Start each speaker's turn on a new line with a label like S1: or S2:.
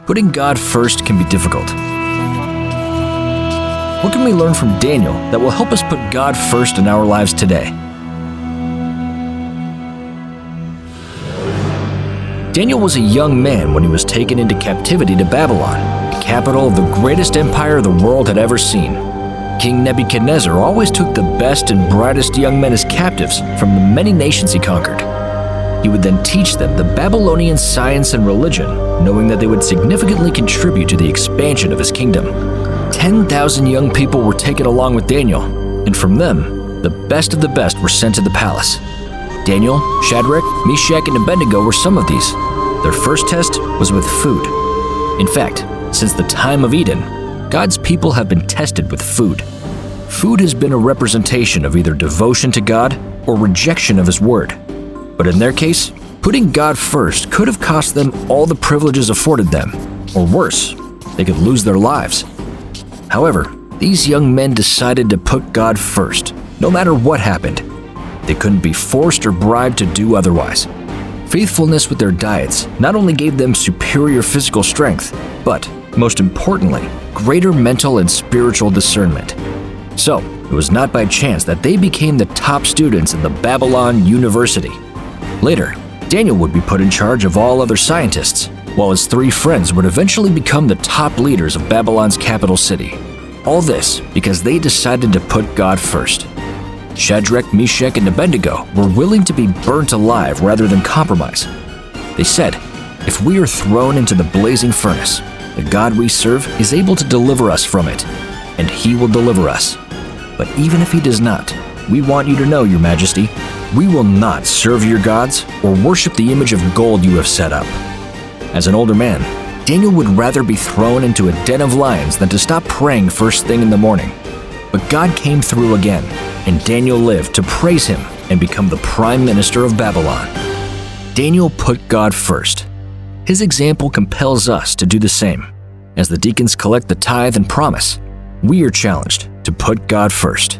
S1: Putting God first can be difficult. What can we learn from Daniel that will help us put God first in our lives today? Daniel was a young man when he was taken into captivity to Babylon, the capital of the greatest empire the world had ever seen. King Nebuchadnezzar always took the best and brightest young men as captives from the many nations he conquered. He would then teach them the Babylonian science and religion, knowing that they would significantly contribute to the expansion of his kingdom. 10,000 young people were taken along with Daniel, and from them, the best of the best were sent to the palace. Daniel, Shadrach, Meshach, and Abednego were some of these. Their first test was with food. In fact, since the time of Eden, God's people have been tested with food. Food has been a representation of either devotion to God or rejection of His word. But in their case, putting God first could have cost them all the privileges afforded them, or worse, they could lose their lives. However, these young men decided to put God first, no matter what happened. They couldn't be forced or bribed to do otherwise. Faithfulness with their diets not only gave them superior physical strength, but, most importantly, greater mental and spiritual discernment. So, it was not by chance that they became the top students in the Babylon University. Later, Daniel would be put in charge of all other scientists, while his 3 friends would eventually become the top leaders of Babylon's capital city. All this because they decided to put God first. Shadrach, Meshach, and Abednego were willing to be burnt alive rather than compromise. They said, "If we are thrown into the blazing furnace, the God we serve is able to deliver us from it, and He will deliver us. But even if He does not, we want you to know, Your Majesty, we will not serve your gods or worship the image of gold you have set up." As an older man, Daniel would rather be thrown into a den of lions than to stop praying first thing in the morning. But God came through again, and Daniel lived to praise Him and become the prime minister of Babylon. Daniel put God first. His example compels us to do the same. As the deacons collect the tithe and promise, we are challenged to put God first.